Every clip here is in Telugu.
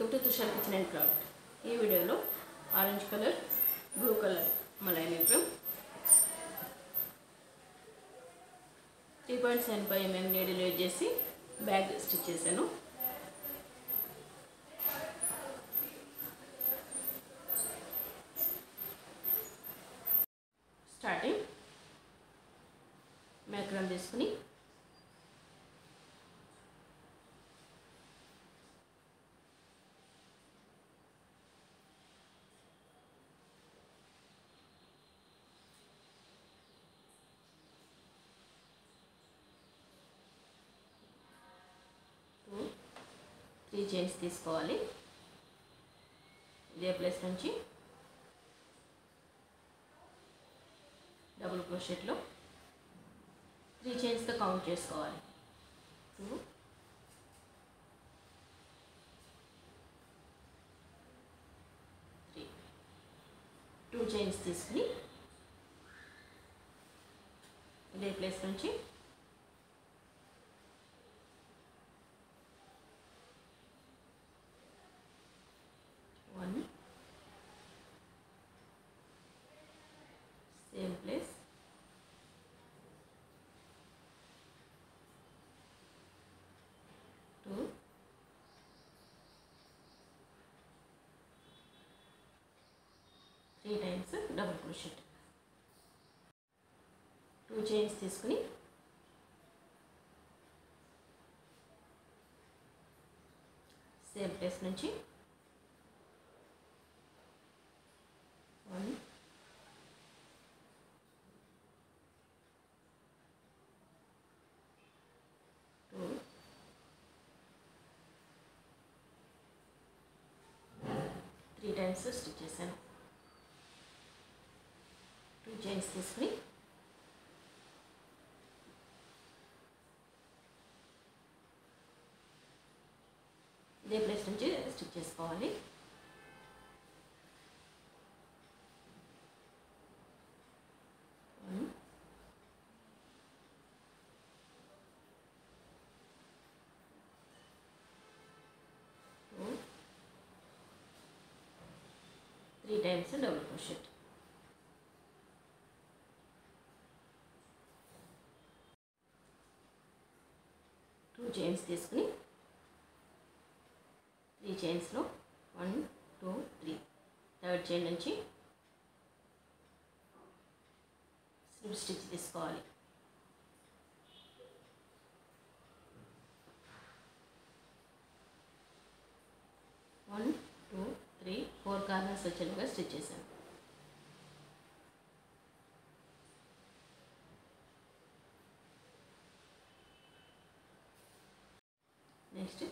Welcome to Tushar kitchen and craft. ఈ వీడియోలో orange colour, blue colour malai నేపథ్యం 3.75 mm నీడిల్ యూజ్ చేసి బ్యాగ్ స్టిచ్ చేశాను. స్టార్టింగ్ మ్యాక్రాన్ తీసుకుని త్రీ చైన్స్ తీసుకోవాలి. ఇదే ప్లేస్ నుంచి డబుల్ క్రోషెట్లో 3 చైన్స్తో కౌంట్ చేసుకోవాలి. 2 3 2 చైన్స్ తీసుకుని ఇదే ప్లేస్ నుంచి 1 same place 2 3 times double crochet. 2 chains తీసుకుని సేమ్ ప్లేస్ నుంచి 1 2 3 టైమ్స్ స్టిచ్ చేశాను. 2 చైన్స్ తీసుకుని ఇదే ప్లేస్ నుంచి స్టిచ్ చేసుకోవాలి. 1 2 3 టైమ్స్ డబుల్ క్రోషెట్. 2 చైన్స్ తీసుకుని 3 చైన్స్లో 1 2 3 థర్డ్ చైన్ నుంచి స్లిప్ స్టిచ్ తీసుకోవాలి. 1 2 3 4 కార్నర్స్ వచ్చేలాగా స్టిచ్ చేశాను. నెక్స్ట్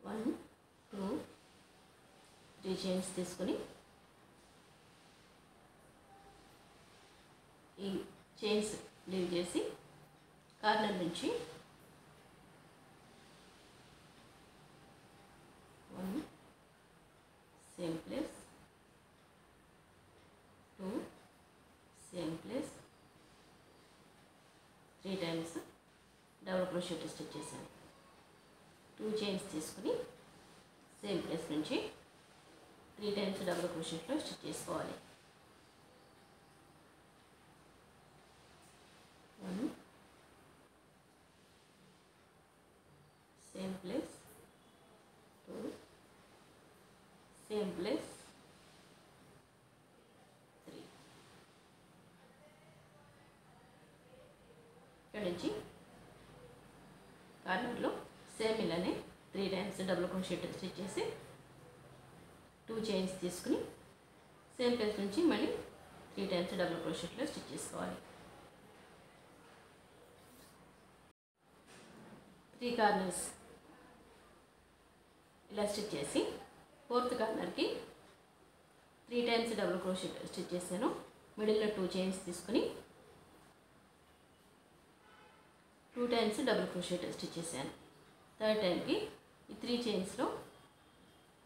1 2 3 చైన్స్ తీసుకుని ఈ చైన్స్ లీవ్ చేసి కార్నర్ నుంచి 1 same place 2 same place 3 times double crochet stitch చేశాను. 2 చైన్స్ తీసుకుని సేమ్ ప్లేస్ నుంచి 3 టైమ్స్ డబుల్ క్రోషెట్లో స్టిచ్ చేసుకోవాలి. 1 సేమ్ ప్లేస్ 2 సేమ్ ప్లేస్ 3. ఇక్కడ నుంచి కార్నర్లో సేమ్ ఇలానే 3 టైమ్స్ డబుల్ క్రోషెట్ స్టిచ్ చేసి 2 చైన్స్ తీసుకుని సేమ్ ప్లేస్ నుంచి మళ్ళీ 3 టైమ్స్ డబుల్ క్రోషెట్లో స్టిచ్ చేసుకోవాలి. 3 కార్నర్స్ ఇలా స్టిచ్ చేసి 4th కార్నర్కి 3 times double crochet stitch చేశాను. మిడిల్లో 2 చైన్స్ తీసుకుని 2 టైమ్స్ డబుల్ క్రోషెట్ స్టిచ్ చేశాను. థర్డ్ టైంకి ఈ 3 చైన్స్లో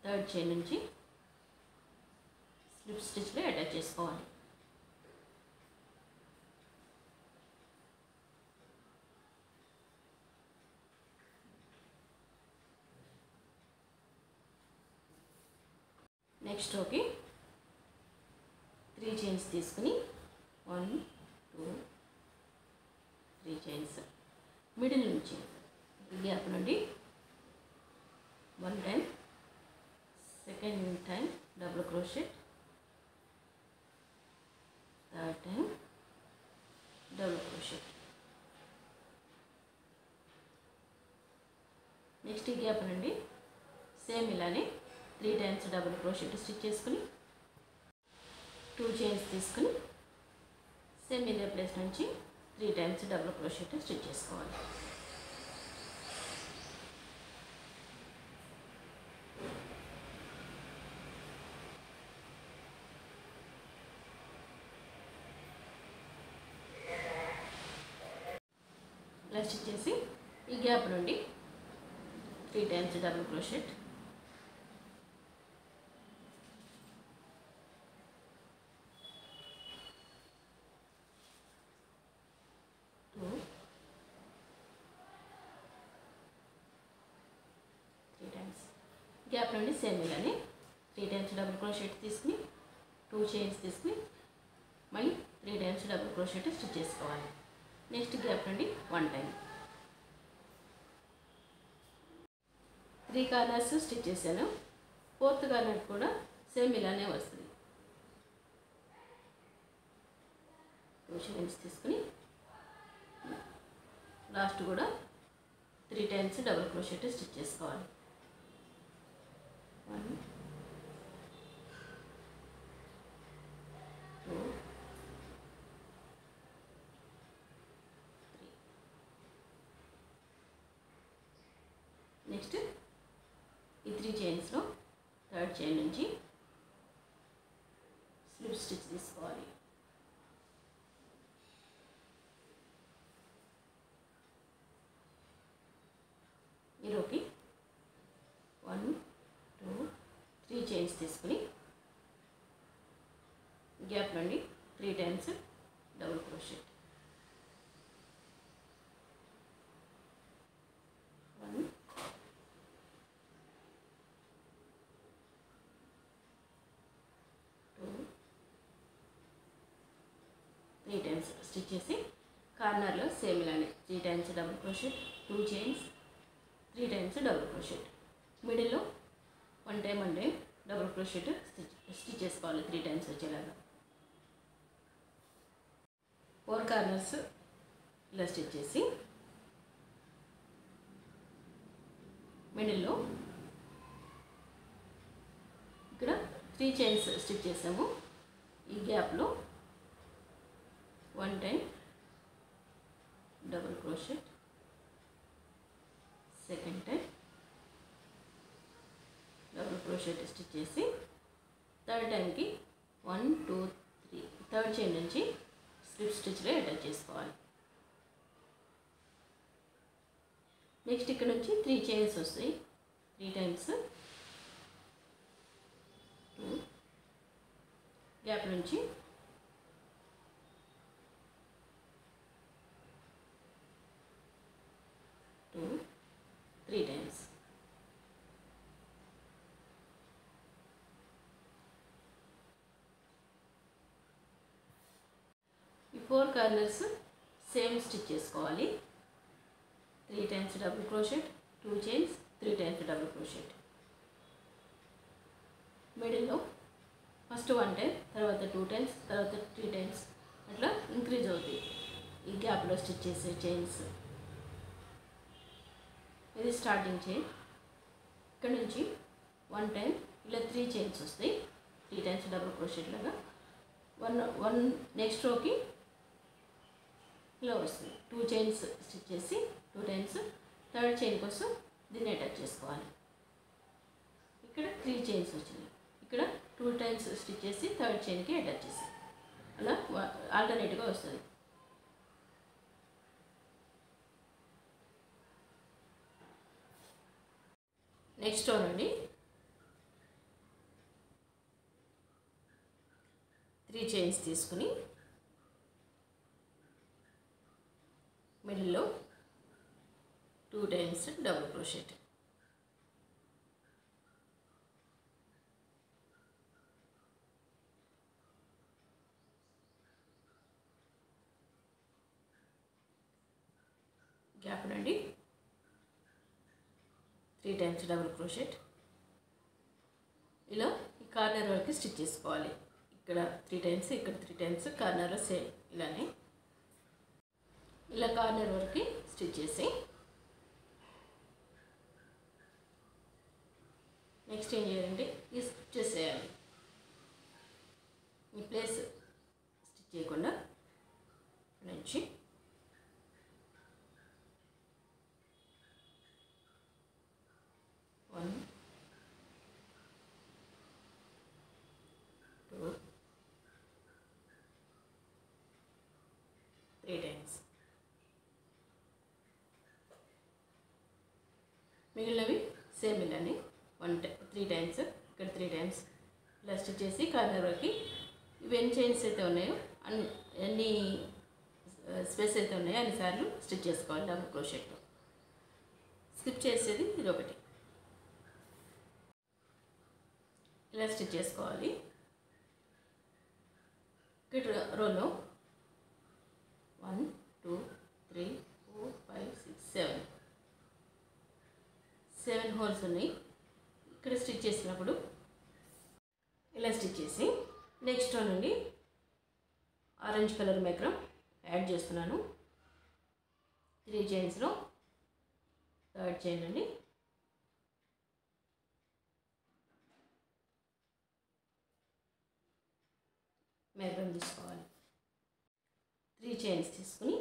థర్డ్ చైన్ నుంచి స్లిప్ స్టిచ్లో అటాచ్ చేసుకోవాలి. నెక్స్ట్ రోకి 3 చైన్స్ తీసుకుని 1 2 3 చైన్స్ మిడిల్ నుంచి గ్యాప్ నుండి 1 time, second time double crochet, third time double crochet. Next ఈ గ్యాప్ నుండి సేమ్ ఇలానే 3 టైమ్స్ డబుల్ క్రోషెట్ స్టిచ్ చేసుకుని 2 చైన్స్ తీసుకుని సేమ్ ఇదే ప్లేస్ నుంచి 3 టైమ్స్ డబుల్ క్రోషెట్ స్టిచ్ చేసుకోవాలి. ఇలా స్టిచ్ చేసి ఈ గ్యాప్ నుండి 3 టైమ్స్ డబుల్ క్రోషెట్, గ్యాప్ నుండి సేమ్ ఇలానే 3 టైమ్స్ డబుల్ క్రోషెట్ తీసుకుని 2 చైన్స్ తీసుకుని మళ్ళీ 3 టైమ్స్ డబుల్ క్రోషెట్ స్టిచ్ చేసుకోవాలి. నెక్స్ట్ గ్యాప్ నుండి 1 టైం 3 కార్నర్స్ స్టిచ్ చేశాను. 4th కార్నర్ కూడా సేమ్ ఇలానే వస్తుంది. 2 చైన్స్ తీసుకుని లాస్ట్ కూడా 3 టైమ్స్ డబుల్ క్రోషెట్ స్టిచ్ చేసుకోవాలి. 1 2 3. నెక్స్ట్ ఈ 3 చైన్స్లో థర్డ్ చైన్ నుంచి స్లిప్ స్టిచ్ తీసుకోవాలి. ఈరోకి 1 2 3 చైన్స్ తీసుకుని గ్యాప్ నుండి 3 times double crochet, 1 2 3 times stitch చేసి కార్నర్లో సేమ్ ఇలానే 3 times double crochet, 2 chains, 3 times double crochet, మిడిల్లో 1 టైం డబుల్ క్రోషెట్ స్టిచ్ చేసుకోవాలి 3 టైమ్స్ వచ్చేలాగా. 4 కార్నర్స్ ఇలా స్టిచ్ చేసి మిడిల్లో ఇక్కడ 3 చైన్స్ స్టిచ్ చేసాము. ఈ గ్యాప్లో 1 time double crochet, second time double crochet stitch చేసి థర్డ్ టైంకి 1 2 3 థర్డ్ చైన్ నుంచి స్లిప్ స్టిచ్లో అటాచ్ చేసుకోవాలి. నెక్స్ట్ ఇక్కడ నుంచి 3 చైన్స్ వస్తాయి. 3 టైమ్స్ 2 గ్యాప్ నుంచి 2 3 టైమ్స్. ఈ 4 కార్నర్స్ సేమ్ స్టిచ్ చేసుకోవాలి. 3 times double crochet, 2 chains, 3 times double crochet. మిడిల్లో ఫస్ట్ 1 టైం, తర్వాత 2 టైమ్స్, తర్వాత 3 టైమ్స్ అట్లా ఇంక్రీజ్ అవుతాయి ఈ గ్యాప్లో స్టిచ్ చేసే చైన్స్. ఇది స్టార్టింగ్ చైన్. ఇక్కడ నుంచి 1 టైం ఇలా 3 చైన్స్ వస్తాయి. 3 టైమ్స్ డబుల్ క్రోషెట్ లాగా 1 నెక్స్ట్ రోకి ఇలా వస్తుంది. 2 చైన్స్ స్టిచ్ చేసి 2 టైమ్స్ థర్డ్ చైన్ కోసం దీన్ని అటాచ్ చేసుకోవాలి. ఇక్కడ 3 చైన్స్ వచ్చినాయి. ఇక్కడ 2 టైమ్స్ స్టిచ్ చేసి థర్డ్ చైన్కి అటాచ్ చేసి అలా ఆల్టర్నేట్గా వస్తుంది. నెక్స్ట్ రో నుండి 3 చైన్స్ తీసుకుని మిడిల్లో 2 టైమ్స్ డబుల్ క్రోషెట్, గ్యాప్ నుండి 3 టైమ్స్ డబుల్ క్రోషెట్. ఇలా ఈ కార్నర్ వరకు స్టిచ్ చేసుకోవాలి. ఇక్కడ 3 టైమ్స్, ఇక్కడ 3 టైమ్స్, కార్నర్లో సేమ్ ఇలానే ఇలా కార్నర్ వరకు స్టిచ్ చేసి నెక్స్ట్ ఏం చేయాలంటే ఈ స్టిచ్ చేసేయాలి. ఈ ప్లేస్ స్టిచ్ చేయకుండా నుంచి 1 2 3 టైమ్స్. మిగిలినవి సేమ్ ఇలానే 3 టైమ్స్, ఇక్కడ 3 టైమ్స్ ఇలా స్టిచ్ చేసి కార్నర్ వరకు ఇవి ఎన్ని చైన్స్ అయితే ఉన్నాయో అన్ని స్పేస్ అయితే ఉన్నాయో అన్నిసార్లు స్టిచ్ చేసుకోవాలి డబుల్ క్రోషెట్లో. స్కిప్ చేసేది ఇది ఒకటి. ఇలా స్టిచ్ చేసుకోవాలి. ఇక్కడ రోలో 1 2 3 4 5 6 7 హోల్స్ ఉన్నాయి. ఇక్కడ స్టిచ్ చేసినప్పుడు ఇలా స్టిచ్ చేసి నెక్స్ట్ రో నుండి ఆరెంజ్ కలర్ మేక్రమ్ యాడ్ చేస్తున్నాను. 3 చైన్స్లో 3rd చైన్ అండి. మేక్రమ్ తీసుకోవాలి. 3 చైన్స్ తీసుకుని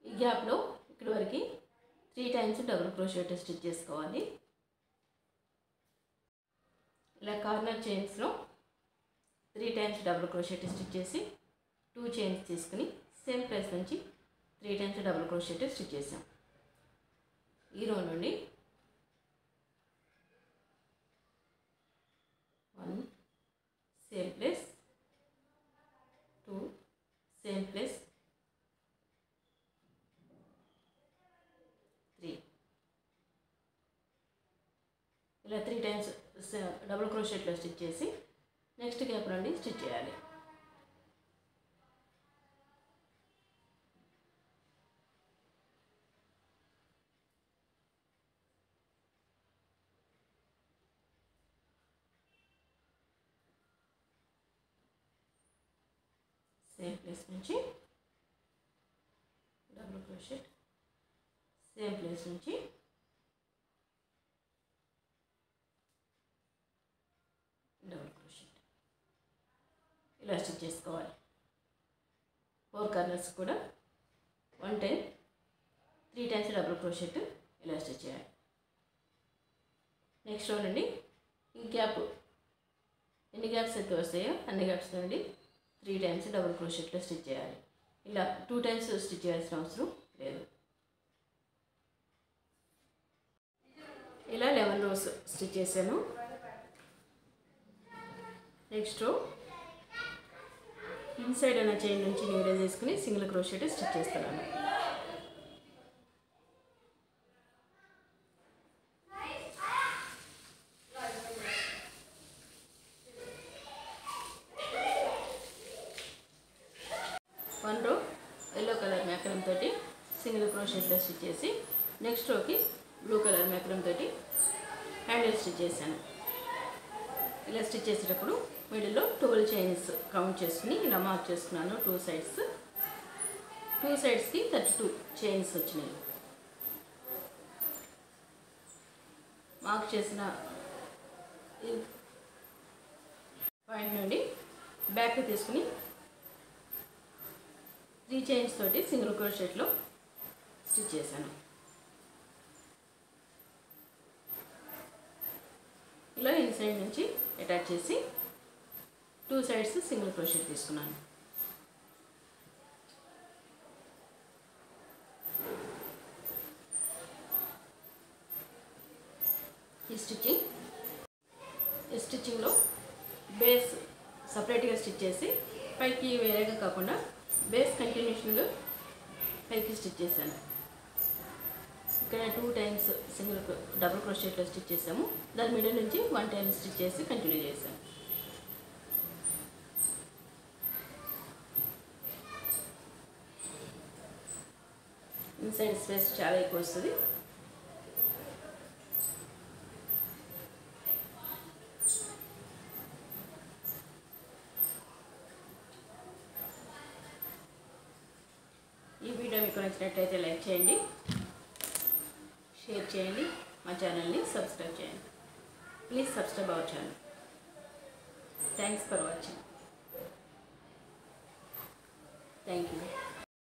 ఈ గ్యాప్లో ఇక్కడ వరకు 3 టైమ్స్ డబుల్ క్రోషెట్ స్టిచ్ చేసుకోవాలి. ఇలా కార్నర్ చైన్స్లో 3 టైమ్స్ డబుల్ క్రోషెట్ స్టిచ్ చేసి 2 చైన్స్ తీసుకుని సేమ్ ప్లేస్ నుంచి 3 టైమ్స్ డబుల్ క్రోషెట్ స్టిచ్ చేసాం. ఈ రో నుండి 1 సేమ్ ప్లేస్, 2 సేమ్ ప్లేస్, 3 ఇలా 3 టైమ్స్ డబుల్ క్రోషెట్లో స్టిచ్ చేసి నెక్స్ట్ గ్యాప్ నుండి స్టిచ్ చేయాలి. సేమ్ ప్లేస్ నుంచి డబుల్ క్రోషెట్, సేమ్ ప్లేస్ నుంచి డబుల్ క్రోషెట్ ఇలా స్టిచ్ చేసుకోవాలి. 4 కార్నర్స్ కూడా 1 టైం 3 టైమ్స్ డబుల్ క్రోషెట్ ఇలా స్టిచ్ చేయాలి. నెక్స్ట్ రో నుండి ఈ గ్యాప్ ఎన్ని గ్యాప్స్ అయితే వస్తాయో అన్ని గ్యాప్స్ నుండి 3 టైమ్స్ డబుల్ క్రోషెట్లో స్టిచ్ చేయాలి. ఇలా 2 టైమ్స్ స్టిచ్ చేయాల్సిన అవసరం లేదు. ఇలా 11 రోస్ స్టిచ్ చేశాను. నెక్స్ట్ రో ఇన్సైడ్ అన్న చైన్ నుంచి నీడల్ తీసుకుని సింగిల్ క్రోషెట్ స్టిచ్ చేస్తున్నాను. వన్ రో ఎల్లో కలర్ మేకరం తోటి సింగిల్ క్రోషెట్లో స్టిచ్ చేసి నెక్స్ట్ రోకి బ్లూ కలర్ మేకరం తోటి హ్యాండిల్ స్టిచ్ చేశాను. ఇలా స్టిచ్ చేసేటప్పుడు మిడిల్లో 12 చైన్స్ కౌంట్ చేసుకుని ఇలా మార్క్ చేసుకున్నాను. 2 సైడ్స్కి 32 చైన్స్ వచ్చినాయి. మార్క్ చేసిన పాయింట్ నుండి బ్యాక్ తీసుకుని 3 చైన్స్ తోటి సింగిల్ క్రోషెట్లో స్టిచ్ చేశాను. ఇలా ఇన్సైడ్ నుంచి అటాచ్ చేసి 2 సైడ్స్ సింగిల్ క్రోషెట్ తీసుకున్నాను. ఈ స్టిచ్చింగ్లో బేస్ సపరేట్గా స్టిచ్ చేసి పైకి వేరేగా కాకుండా బేస్ కంటిన్యూషన్గా పైకి స్టిచ్ చేశాను. ఇక్కడ 2 టైమ్స్ డబుల్ క్రోషెట్లో స్టిచ్ చేసాము. దాని మిడిల్ నుంచి 1 టైం స్టిచ్ చేసి కంటిన్యూ చేశాను. ఇన్సైడ్ స్పేస్ చాలా ఎక్కువ వస్తుంది. ఈ వీడియో మీకు నచ్చినట్లయితే లైక్ చేయండి, షేర్ చేయండి, మా ఛానల్ని సబ్స్క్రైబ్ చేయండి. Please subscribe our channel. Thanks for watching. Thank you.